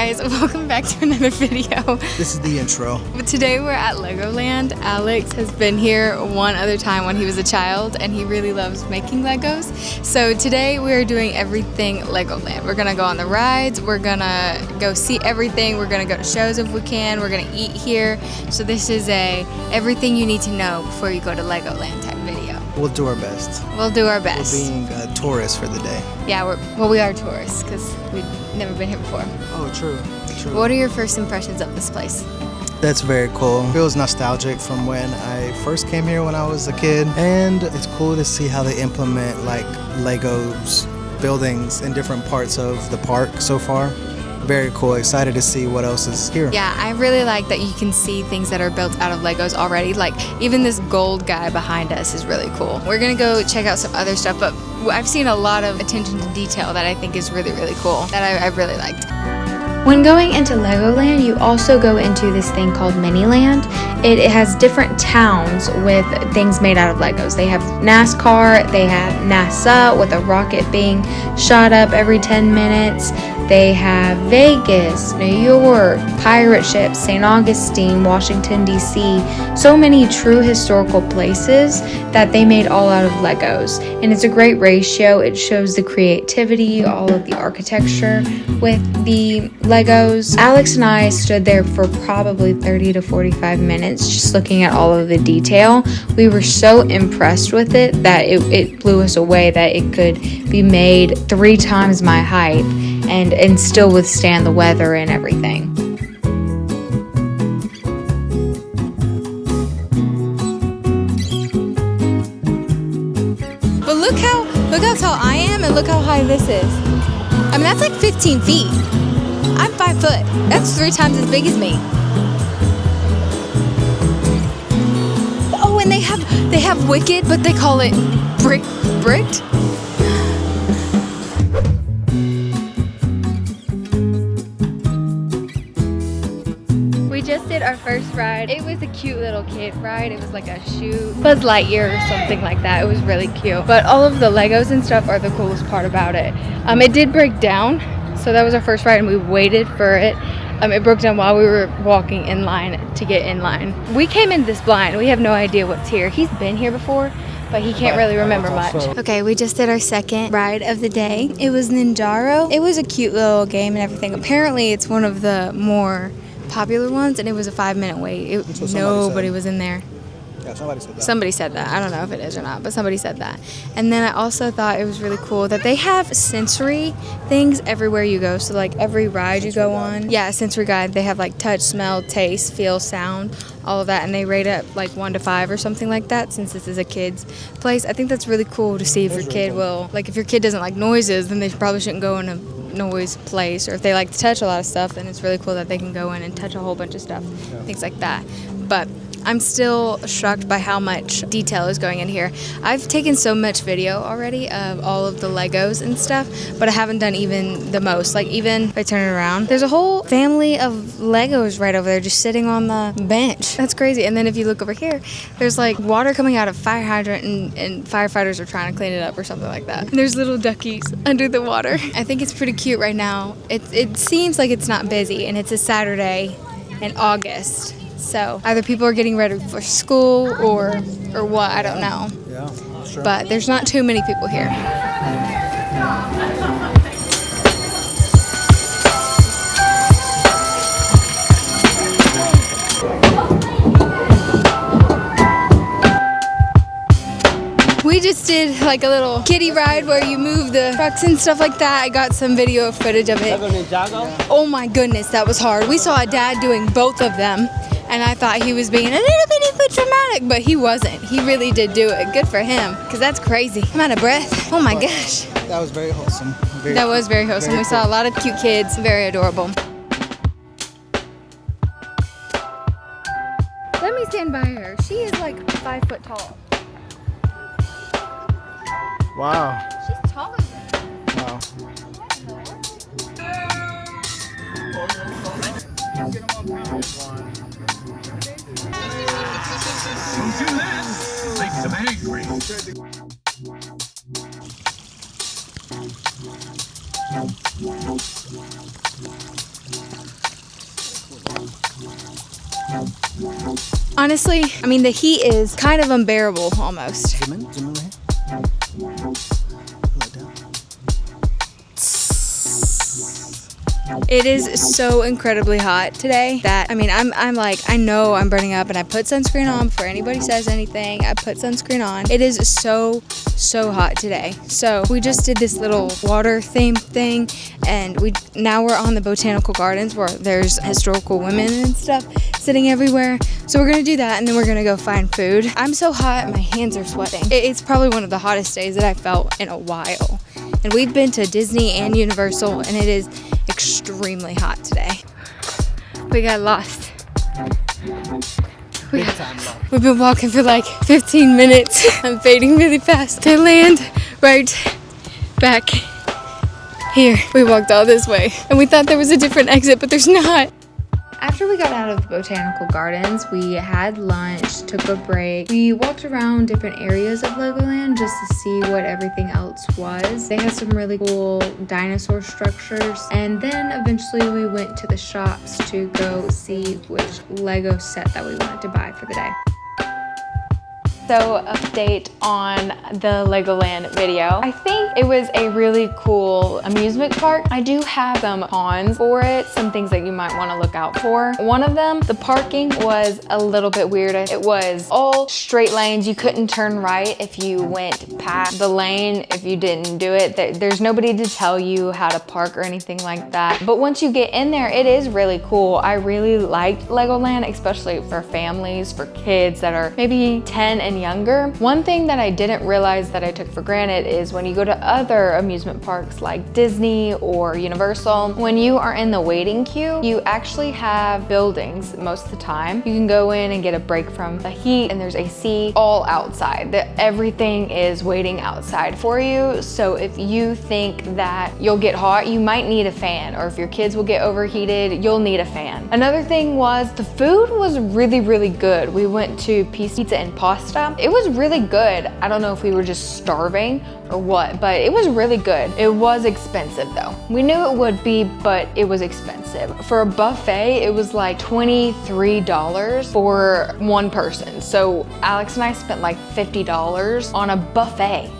guys, welcome back to another video. This is the intro. But today we're at Legoland. Alex has been here one other time when he was a child and he really loves making Legos. So today we are doing everything Legoland. We're gonna go on the rides, we're gonna go see everything, we're gonna go to shows if we can, we're gonna eat here. So this is a everything you need to know before you go to Legoland type video. We'll do our best. We'll do our best. We're being tourists for the day. Yeah, we are tourists because we've never been here before. Oh, true. What are your first impressions of this place? That's very cool. It feels nostalgic from when I first came here when I was a kid. And it's cool to see how they implement like Legos buildings in different parts of the park so far. Very cool. Excited to see what else is here. Yeah, I really like that you can see things that are built out of Legos already. Like even this gold guy behind us is really cool. We're gonna go check out some other stuff, but I've seen a lot of attention to detail that I think is really, really cool, that I really liked. When going into Legoland, you also go into this thing called Miniland. It has different towns with things made out of Legos. They have NASCAR, they have NASA with a rocket being shot up every 10 minutes. They have Vegas, New York, pirate ships, St. Augustine, Washington, D.C. So many true historical places that they made all out of Legos. And it's a great ratio. It shows the creativity, all of the architecture with the Legos. Alex and I stood there for probably 30 to 45 minutes just looking at all of the detail. We were so impressed with it that it blew us away that it could be made 3 times my height and still withstand the weather and everything. But look how tall I am and look how high this is. I mean, that's like 15 feet. I'm 5 foot. That's 3 times as big as me. Oh, and they have Wicked, but they call it bricked. We just did our first ride. It was a cute little kid ride. It was like a Buzz Lightyear or something like that. It was really cute. But all of the Legos and stuff are the coolest part about it. It did break down. So that was our first ride and we waited for it. It broke down while we were walking in line to get in line. We came in this blind. We have no idea what's here. He's been here before, but he can't really remember much. Okay, we just did our second ride of the day. It was Ninjago. It was a cute little game and everything. Apparently it's one of the more popular ones and it was a 5-minute wait. Nobody was in there. Yeah, somebody said that. Somebody said that. I don't know if it is or not, but somebody said that. And then I also thought it was really cool that they have sensory things everywhere you go. So like every ride you go on, yeah, sensory guide. They have like touch, smell, taste, feel, sound, all of that, and they rate it like 1 to 5 or something like that. Since this is a kid's place, I think that's really cool to see if your kid will, like if your kid doesn't like noises, then they probably shouldn't go in a noise place. Or if they like to touch a lot of stuff, then it's really cool that they can go in and touch a whole bunch of stuff, things like that. But I'm still shocked by how much detail is going in here. I've taken so much video already of all of the Legos and stuff, but I haven't done even the most. Like even if I turn it around, there's a whole family of Legos right over there just sitting on the bench. That's crazy. And then if you look over here, there's like water coming out of fire hydrant and firefighters are trying to clean it up or something like that. And there's little duckies under the water. I think it's pretty cute right now. It seems like it's not busy and it's a Saturday in August. So either people are getting ready for school or what, I don't know. Yeah, sure. But there's not too many people here. We just did like a little kiddie ride where you move the trucks and stuff like that. I got some video footage of it. Oh my goodness, that was hard. We saw a dad doing both of them. And I thought he was being a little bit dramatic, but he wasn't. He really did do it. Good for him, because that's crazy. I'm out of breath. Oh my gosh. That was very wholesome. That was very wholesome. We saw a lot of cute kids. Very adorable. Let me stand by her. She is like 5 foot tall. Wow. She's taller than me. Wow. Don't do that. Makes them angry. honestly, I mean, the heat is kind of unbearable almost. Zoom in right here. Let down. It is so incredibly hot today that, I mean, I'm like, I know I'm burning up, and I put sunscreen on before anybody says anything. I put sunscreen on. It is so hot today. So we just did this little water theme thing, and now we're on the botanical gardens where there's historical women and stuff sitting everywhere. So we're gonna do that, and then we're gonna go find food. I'm so hot, my hands are sweating. It's probably one of the hottest days that I felt in a while. And we've been to Disney and Universal, and it is extremely hot today. We got lost. We've been walking for like 15 minutes. I'm fading really fast to land right back here. We walked all this way, and we thought there was a different exit, but there's not. After we got out of the botanical gardens, we had lunch, took a break. We walked around different areas of Legoland just to see what everything else was. They had some really cool dinosaur structures. And then eventually we went to the shops to go see which Lego set that we wanted to buy for the day. So, update on the Legoland video. I think it was a really cool amusement park. I do have some cons for it, some things that you might want to look out for. One of them, the parking was a little bit weird. It was all straight lanes. You couldn't turn right if you went past the lane if you didn't do it. There's nobody to tell you how to park or anything like that. But once you get in there, it is really cool. I really liked Legoland, especially for families, for kids that are maybe 10 and younger. One thing that I didn't realize that I took for granted is when you go to other amusement parks like Disney or Universal, when you are in the waiting queue, you actually have buildings most of the time. You can go in and get a break from the heat, and there's AC all outside. Everything is waiting outside for you. So if you think that you'll get hot, you might need a fan, or if your kids will get overheated, you'll need a fan. Another thing was the food was really good. We went to pizza and pasta. It was really good. I don't know if we were just starving or what, but it was really good. It was expensive though. We knew it would be, but it was expensive. For a buffet, it was like $23 for one person. So Alex and I spent like $50 on a buffet.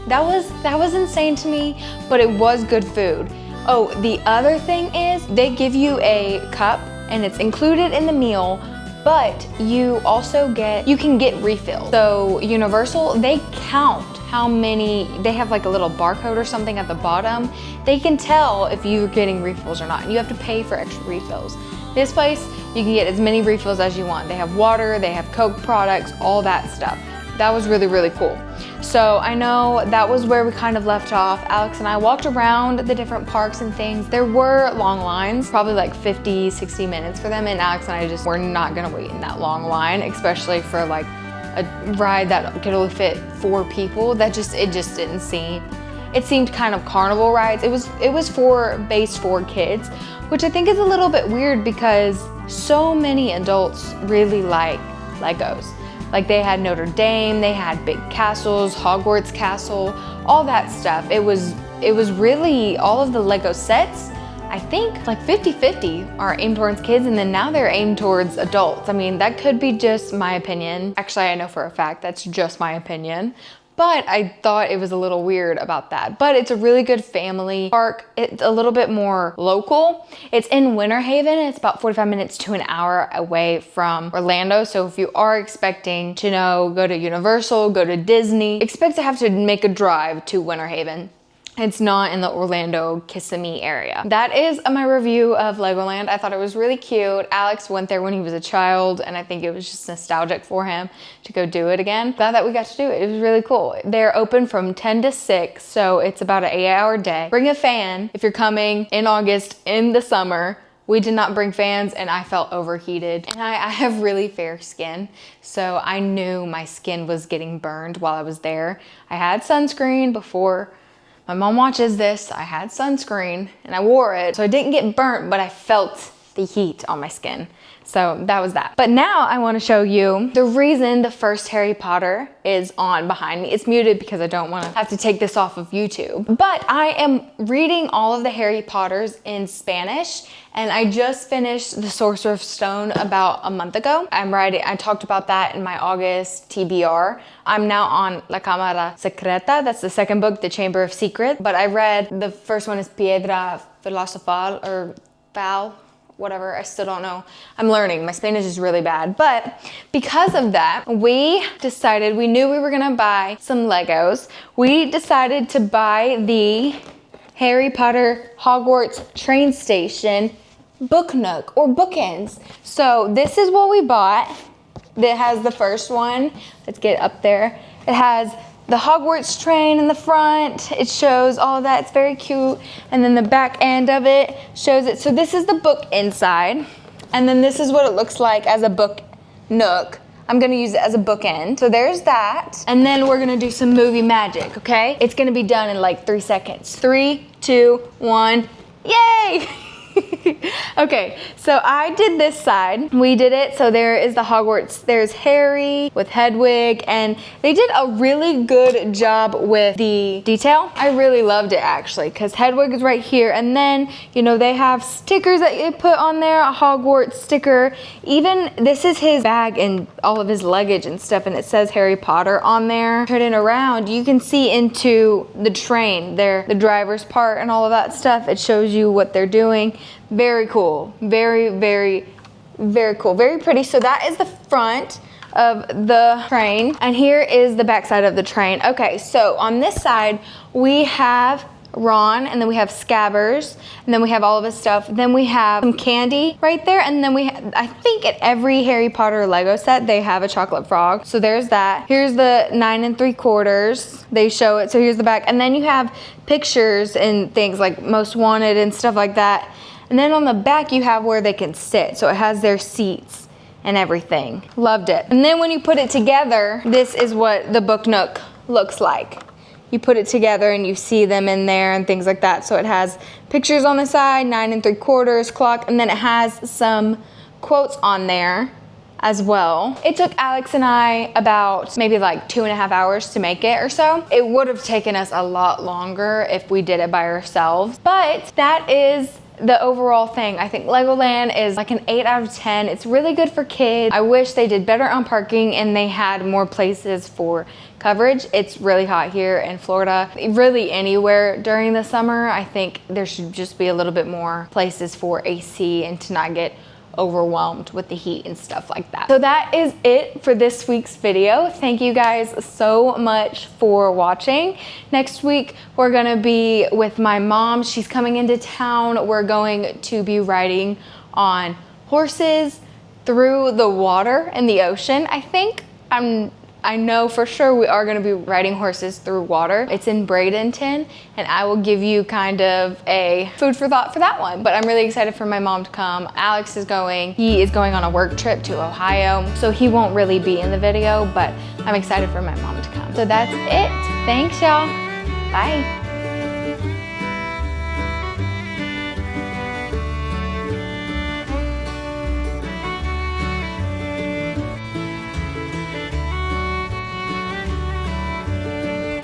That was insane to me, but it was good food. Oh, the other thing is they give you a cup and it's included in the meal, but you can get refills. So Universal, they count how many, they have like a little barcode or something at the bottom. They can tell if you're getting refills or not. You have to pay for extra refills. This place, you can get as many refills as you want. They have water, they have Coke products, all that stuff. That was really cool. So I know that was where we kind of left off. Alex and I walked around the different parks and things. There were long lines, probably like 50, 60 minutes for them. And Alex and I just were not gonna wait in that long line, especially for like a ride that could only fit 4 people. It just didn't seem, it seemed kind of carnival rides. It was based for kids, which I think is a little bit weird because so many adults really like Legos. Like they had Notre Dame, they had big castles, Hogwarts Castle, all that stuff. It was really all of the Lego sets. I think like 50-50 are aimed towards kids, and then now they're aimed towards adults. I mean, that could be just my opinion. Actually, I know for a fact that's just my opinion. But I thought it was a little weird about that. But it's a really good family park. It's a little bit more local. It's in Winter Haven. It's about 45 minutes to an hour away from Orlando. So if you are expecting to go to Universal, go to Disney, expect to have to make a drive to Winter Haven. It's not in the Orlando, Kissimmee area. That is my review of Legoland. I thought it was really cute. Alex went there when he was a child, and I think it was just nostalgic for him to go do it again. Glad that we got to do it. It was really cool. They're open from 10 to 6, so it's about an 8-hour day. Bring a fan if you're coming in August in the summer. We did not bring fans, and I felt overheated. And I have really fair skin, so I knew my skin was getting burned while I was there. I had sunscreen before. My mom watches this. I had sunscreen and I wore it, so I didn't get burnt, but I felt the heat on my skin. So that was that. But now I want to show you the reason the first Harry Potter is on behind me. It's muted because I don't want to have to take this off of YouTube. But I am reading all of the Harry Potters in Spanish, and I just finished The Sorcerer's Stone about a month ago. I talked about that in my August TBR. I'm now on La Cámara Secreta. That's the second book, The Chamber of Secrets. But I read, the first one is Piedra Filosofal, or Val, whatever, I still don't know. I'm learning, my Spanish is really bad. But because of that, we knew we were gonna buy some Legos. We decided to buy the Harry Potter Hogwarts train station book nook, or bookends. So this is what we bought. It has the first one. Let's get up there. It has the Hogwarts train in the front. It shows all of that. It's very cute. And then the back end of it shows it. So this is the book inside. And then this is what it looks like as a book nook. I'm gonna use it as a bookend. So there's that. And then we're gonna do some movie magic, okay? It's gonna be done in like 3 seconds. 3, 2, 1, yay! Okay, so I did this side. We did it. So there is the Hogwarts. There's Harry with Hedwig, and they did a really good job with the detail. I really loved it actually, because Hedwig is right here, and then, you know, they have stickers that you put on there, a Hogwarts sticker. Even this is his bag and all of his luggage and stuff, and it says Harry Potter on there. Turn it around, you can see into the train there, the driver's part and all of that stuff. It shows you what they're doing. Very cool. Very, very, very cool. Very pretty. So that is the front of the train. And here is the back side of the train. Okay, so on this side, we have Ron, and then we have Scabbers, and then we have all of his stuff. Then we have some candy right there, and then I think at every Harry Potter Lego set, they have a chocolate frog. So there's that. Here's the 9 3/4. They show it. So here's the back. And then you have pictures and things like Most Wanted and stuff like that. And then on the back, you have where they can sit. So it has their seats and everything. Loved it. And then when you put it together, this is what the book nook looks like. You put it together and you see them in there and things like that. So it has pictures on the side, 9 3/4 clock, and then it has some quotes on there as well. It took Alex and I about maybe like 2.5 hours to make it or so. It would have taken us a lot longer if we did it by ourselves, but that is the overall thing. I think Legoland is like an 8 out of 10. It's really good for kids. I wish they did better on parking and they had more places for coverage. It's really hot here in Florida. Really anywhere during the summer, I think there should just be a little bit more places for AC and to not get overwhelmed with the heat and stuff like that. So that is it for this week's video. Thank you guys so much for watching. Next week we're gonna be with my mom. She's coming into town. We're going to be riding on horses through the water and the ocean. I know for sure we are gonna be riding horses through water. It's in Bradenton, and I will give you kind of a food for thought for that one. But I'm really excited for my mom to come. Alex is going. He is going on a work trip to Ohio, so he won't really be in the video, but I'm excited for my mom to come. So that's it. Thanks, y'all. Bye.